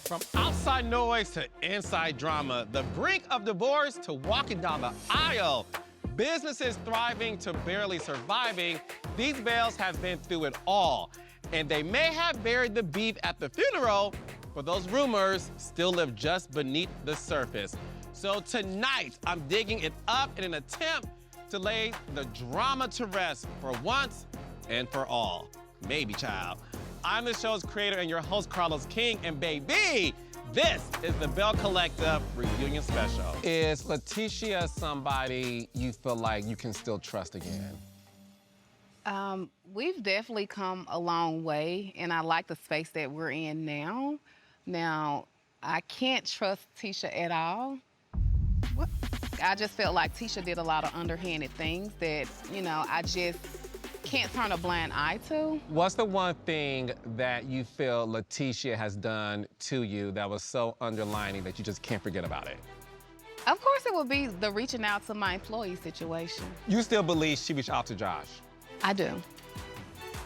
From outside noise to inside drama, the brink of divorce to walking down the aisle, businesses thriving to barely surviving, these Belles have been through it all. And they may have buried the beef at the funeral, but those rumors still live just beneath the surface. So tonight, I'm digging it up in an attempt to lay the drama to rest for once and for all. Maybe, child. I'm the show's creator and your host, Carlos King, and baby, this is the Belle Collective Reunion Special. Is Letitia somebody you feel like you can still trust again? We've definitely come a long way, and I like the space that we're in now. Now, I can't trust Tisha at all. What? I just felt like Tisha did a lot of underhanded things that, you know, I just can't turn a blind eye to. What's the one thing that you feel Letitia has done to you that was so underlining that you just can't forget about it? Of course, it would be the reaching out to my employee situation. You still believe she reached out to Josh? I do.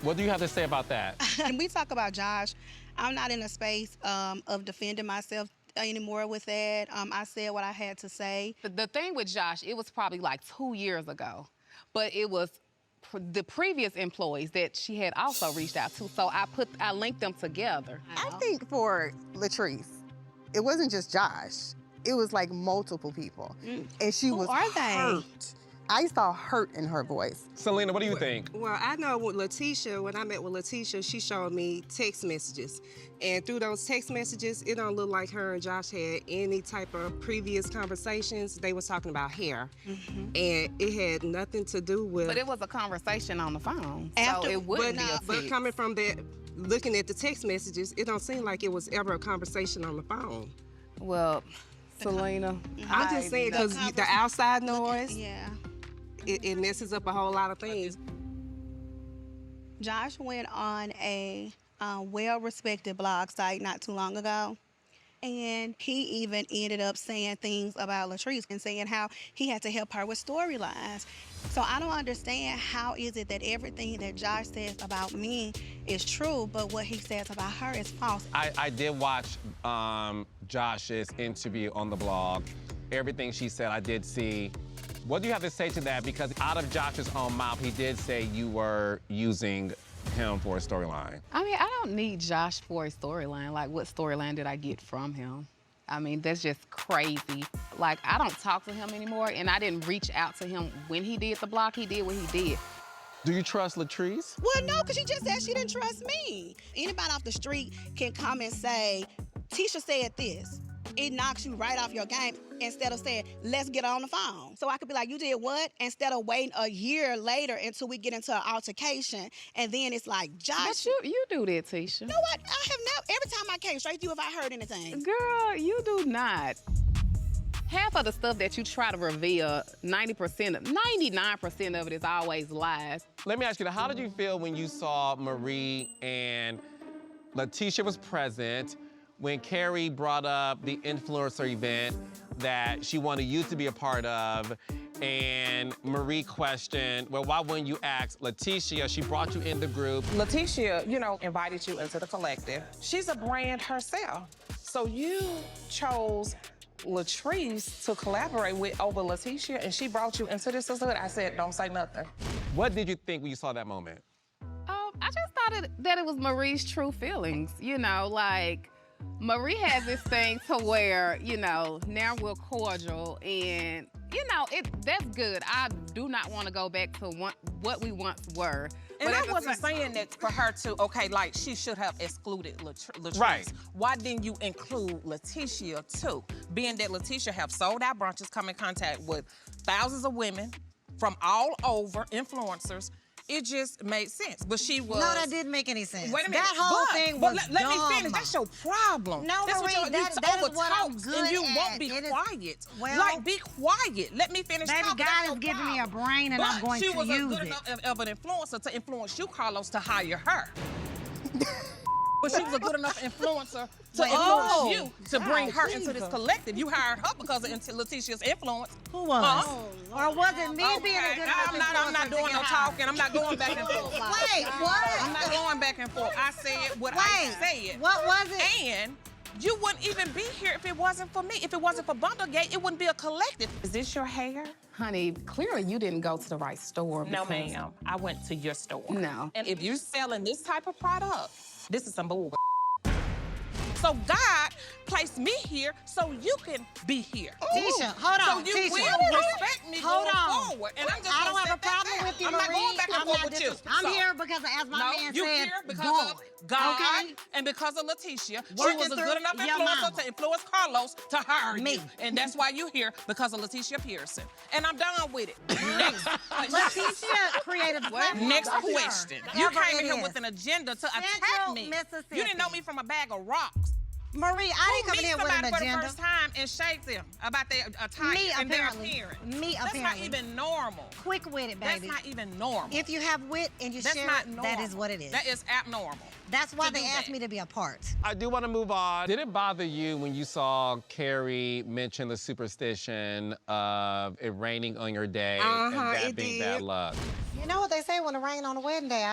What do you have to say about that? When we talk about Josh, I'm not in a space of defending myself anymore with that. I said what I had to say. The thing with Josh, it was probably like 2 years ago, but it was the previous employees that she had also reached out to, so I linked them together. I think for Latrice, it wasn't just Josh. It was like multiple people. And she was hurt. I saw hurt in her voice. Selena, what do you think? Well, I know with Letitia, when I met with Letitia, she showed me text messages. And through those text messages, it don't look like her and Josh had any type of previous conversations. They was talking about hair. And it had nothing to do with... But it was a conversation on the phone, After- so it wouldn't be a But text. coming from that, looking at the text messages, it don't seem like it was ever a conversation on the phone. Well, Selena, I'm just saying, because the outside noise, Yeah. it messes up a whole lot of things. Josh went on a well-respected blog site not too long ago, and he even ended up saying things about Latrice and saying how he had to help her with storylines. So I don't understand how is it that everything that Josh says about me is true, but what he says about her is false. I did watch Josh's interview on the blog. Everything she said, I did see. What do you have to say to that? Because out of Josh's own mouth, he did say you were using him for a storyline. I mean, I don't need Josh for a storyline. Like, what storyline did I get from him? I mean, that's just crazy. Like, I don't talk to him anymore, and I didn't reach out to him when he did the block. He did what he did. Do you trust Latrice? Well, no, because she just said she didn't trust me. Anybody off the street can come and say, Tisha said this. It knocks you right off your game instead of saying, let's get on the phone. So I could be like, you did what? Instead of waiting a year later until we get into an altercation, and then it's like, Josh. But you do that, Tisha. You know what? I have never, every time I came straight to you if I heard anything. Girl, you do not. Half of the stuff that you try to reveal, 99% of it is always lies. Let me ask you, how did you feel when you saw Marie and Letitia was present when Carrie brought up the influencer event that she wanted you to be a part of, and Marie questioned, well, why wouldn't you ask Letitia? She brought you in the group. Letitia, you know, invited you into the collective. She's a brand herself. So you chose Latrice to collaborate with over Letitia, and she brought you into this sisterhood. I said, don't say nothing. What did you think when you saw that moment? I just thought that it was Marie's true feelings. You know, like, Marie has this thing to where, you know, now we're cordial, and, you know, that's good. I do not want to go back to what we once were. And But I at the wasn't same- saying that for her to, okay, like, she should have excluded Latrice. Right. Why didn't you include Letitia, too? Being that Letitia have sold out brunches, come in contact with thousands of women from all over, influencers, it just made sense. But she was... No, that didn't make any sense. Wait a minute. That whole thing was let dumb. me finish. That's your problem. No, that's Marie, what that is what I'm overtalk, good and you at. won't be It is- quiet. Well, like, be quiet. Let me finish baby, talking. God That's has your given me a problem. brain, and I'm going she to was use a good it. enough of an influencer to influence you, Carlos, to hire her. But she was a good enough influencer to influence you to bring her into this collective. You hired her because of Letitia's influence. Who was? Or was it me being a good enough I'm not influencer doing to no get hired? talking. I'm not going back and forth. Wait, what? I'm not going back and forth. I said what I said. What was it? And You wouldn't even be here if it wasn't for me. If it wasn't for Bundlegate, it wouldn't be a collective. Is this your hair? Honey, clearly you didn't go to the right store. No, because- ma'am. I went to your store. No. And if you're selling this type of product, this is some bull. So God placed me here so you can be here. Tisha, hold on. So you Tisha, will respect me hold going on. forward. And I'm just I don't gonna have a set that problem down. with you, I'm not Marie. going back and forth with you. I'm So- here because, as my No, man you said, here because God. of God Okay? and because of Letitia. She Working was a good through enough your influencer mama. to influence Carlos to hire Me. you. And that's why you here, because of Letitia Pearson. And I'm done with it. Next. Letitia created the platform. Next That's her. question. You Whatever came in it here is. with an agenda to attack Central me. Mississippi. You didn't know me from a bag of rocks. Marie, I didn't come in Who here meets with an somebody for the agenda. first time and shake them about their attire Me, and their apparently. appearance? Me, That's not apparently. even normal. Quick with it, That's baby. not even normal. If you have wit and you That's share not it, normal. that is what it is. That is abnormal. That's why to they do asked that. me to be a part. I do want to move on. Did it bother you when you saw Carrie mention the superstition of it raining on your day and that it being did. bad luck? You know what they say when it rain on a wedding day?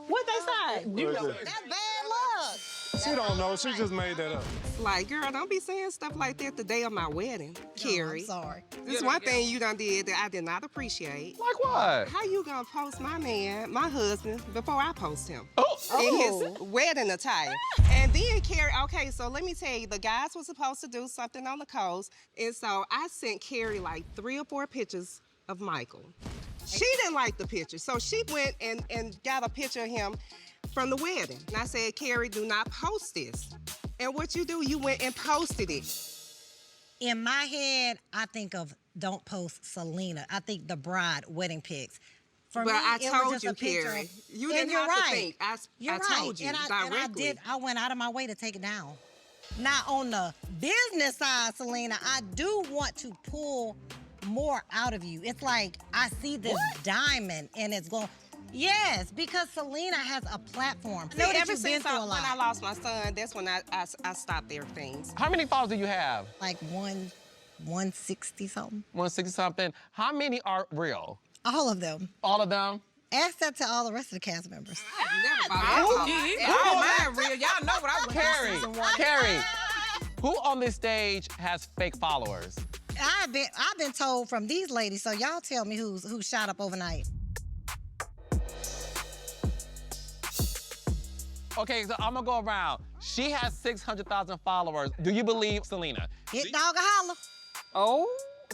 What they say? That's bad luck. She don't know. She just made that up. Like, girl, don't be saying stuff like that the day of my wedding, Carrie. I'm sorry. This one thing you done did that I did not appreciate. Like what? How you gonna post my man, my husband, before I post him? Oh. In his wedding attire. And then Carrie, okay, so let me tell you, the guys were supposed to do something on the coast. And so I sent Carrie like 3 or 4 pictures of Michael. She didn't like the picture. So she went and got a picture of him from the wedding. And I said, Carrie, do not post this. And what you do, you went and posted it. In my head, I think of don't post Selena. I think the bride wedding pics. For But me, I it was told just you, a picture Carrie. of- You And didn't you're have right. to think. You're I right. told you and directly. I went out of my way to take it down. Now, on the business side, Selena, I do want to pull more out of you. It's like I see this diamond and it's going. Yes, because Selena has a platform. See, Know that ever you've been since through a when lot. I lost my son, that's when I stopped their things. How many followers do you have? Like 160 something. 160 something. How many are real? All of them. All of them? Ask that to all the rest of the cast members. Oh, man, real. Y'all know what I was Carrie, who on this stage has fake followers? I've been told from these ladies, so y'all tell me who shot up overnight. Okay, so I'm gonna go around. She has 600,000 followers. Do you believe Selena? Hit dog a holler. Oh,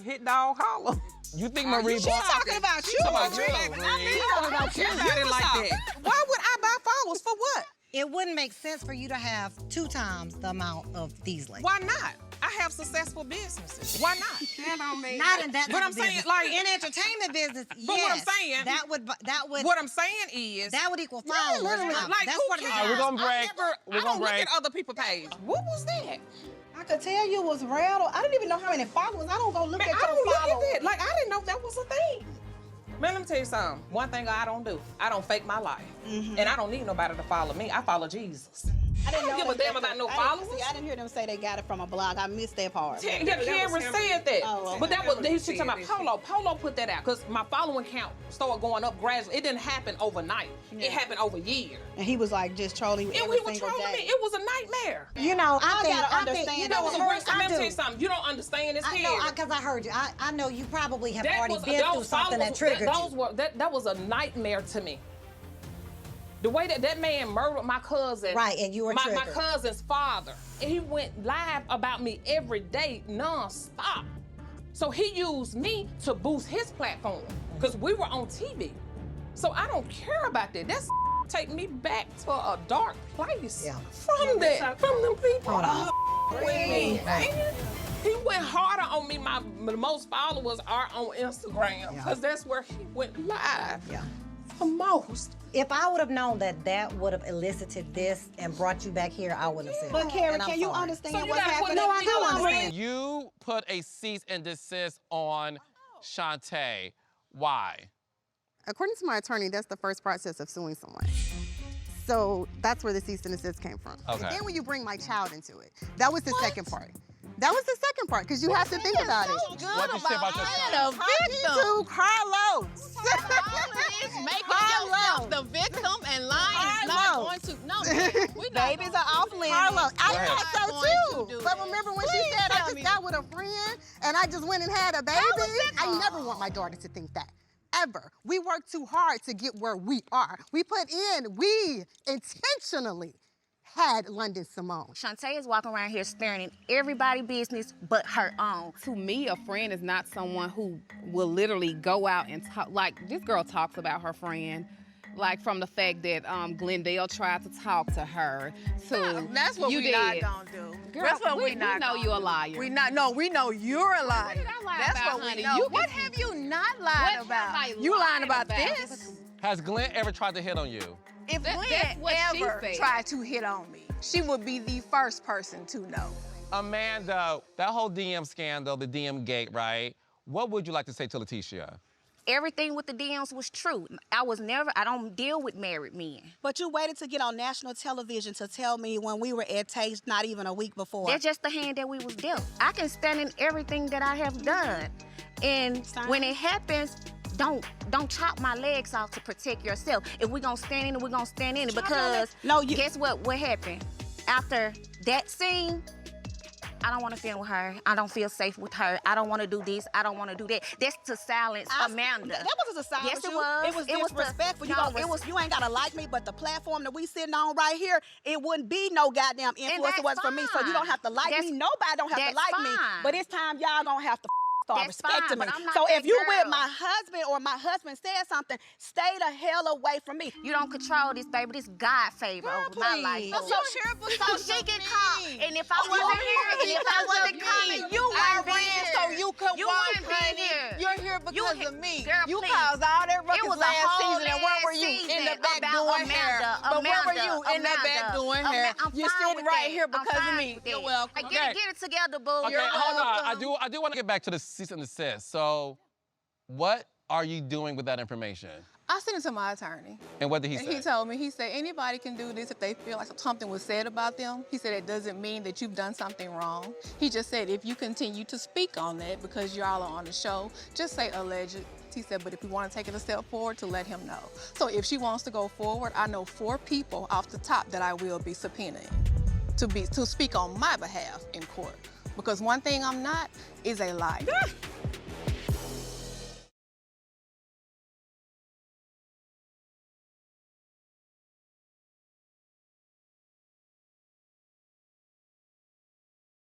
hit dog holler. You think Marie She talking about you, Talking about Marie. you, I mean, talking about you. Everybody like that. Why would I buy followers for what? It wouldn't make sense for you to have 2 times the amount of these ladies. Why not? I have successful businesses. Why not? That don't mean Not in that But type I'm of saying, business. like- in entertainment business, But what I'm yes, saying- that would What I'm saying is, that would equal followers. literally, Now, like, that's who what it is. cares? we're gonna break. I We're don't gonna look break. at other people's page. What was that? I could tell you was real. I didn't even know how many followers. I don't go look Man, at I your don't look followers. at that. Like, I didn't know that was a thing. Man, let me tell you something. One thing I don't do, I don't fake my life. And I don't need nobody to follow me. I follow Jesus. I didn't know give a they damn got about no I followers. didn't didn't hear them say they got it from a blog. I missed that part. Yeah, Karen said that. Oh, okay. But that was, she said talking about that Polo. Polo put that out because my following count started going up gradually. It didn't happen overnight. It happened over years. And he was like just trolling He every was single trolling day. me. It was a nightmare. You know, I think, gotta I think, understand you that know was what, a Marie, risk. Let I me tell you do. something. You don't understand this I here. know, because I heard you. I know you probably have That already was- been through those something that followers- triggered those you. were that was a nightmare to me. The way that man murdered my cousin. Right, and you were my triggered. cousin's father. And he went live about me every day, non-stop. So he used me to boost his platform because we were on TV. So I don't care about that. That's take me back to a dark place. Yeah. From that, from them people. Hold on. He went harder on me. The most followers are on Instagram because that's where he went live. Yeah. The most. If I would have known that that would have elicited this and brought you back here, I wouldn't have said But it. Carrie, And I'm can you sorry. understand So you what's gotta put happening? No, I don't understand. You put a cease and desist on Shantae. Why? According to my attorney, that's the first process of suing someone. So that's where the cease and desist came from. Okay. And then when you bring my child into it, that was the second part. That was the second part, because you have to think about it. What did you say about yourself? To Carlos. Making yourself the victim and lying is not going to. No, we Babies are off limits. Carlos, I Go ahead. thought so too. But remember when she said I just got with a friend and I just went and had a baby? I never want my daughter to think that. Ever. We worked too hard to get where we are. We intentionally had London Simone. Shantae is walking around here staring at everybody's business but her own. To me, a friend is not someone who will literally go out and talk. Like, this girl talks about her friend. Like, from the fact that Glendale tried to talk to her, to That's what you we not did. gonna do. Girl, That's what we not know gonna you a do. liar. We know you're a liar. What did I lie That's about, what honey? we know. You What can- have you not lied What about? have I You lying lied about about? this? Has Glenn ever tried to hit on you? If That's Glenn what she ever said. tried to hit on me, she would be the first person to know. Amanda, that whole DM scandal, the DM gate, right? What would you like to say to Letitia? Everything with the DMs was true. I don't deal with married men. But you waited to get on national television to tell me when we were at Taste not even a week before. That's just the hand that we was dealt. I can stand in everything that I have done. And when it happens, don't chop my legs off to protect yourself. If we're gonna stand in it, we're gonna stand in it, because guess what happened? After that scene, I don't want to film with her. I don't feel safe with her. I don't want to do this. I don't want to do that. That's to silence Amanda. That wasn't to silence Yes, it you. was. It was It was disrespectful. to- You ain't gotta like me, but the platform that we sitting on right here, it wouldn't be no goddamn influence if it wasn't for me. So you don't have to like me. Nobody don't have to that's like me. fine. But it's time y'all gonna have to start That's respecting fine, me. but I'm not So that if you with girl. my husband or my husband said something, stay the hell away from me. You don't control this, baby. This God favor over my life. So she can call. And if I wasn't here, and if I wasn't coming, you I wouldn't be ran here. so you could You walk, wouldn't be honey. here. You're here because You- of me. Girl, you please. caused all that ruckus It was a last whole season, and where were last you? In the season back about doing hair. Amanda, But where were you? In the Amanda, back doing Amanda. hair. I'm You're fine sitting with right that. here I'm because of fine me. with You're that. welcome. Hey, Okay. get it together, boo. Okay, hold on. I do want to get back to the cease and desist. So, what are you doing with that information? I sent it to my attorney. And what did he And say? he told me, he said, anybody can do this if they feel like something was said about them. He said, it doesn't mean that you've done something wrong. He just said, if you continue to speak on that because y'all are on the show, just say alleged. He said, but if you want to take it a step forward, to let him know. So if she wants to go forward, I know 4 people off the top that I will be subpoenaing to speak on my behalf in court. Because one thing I'm not is a liar.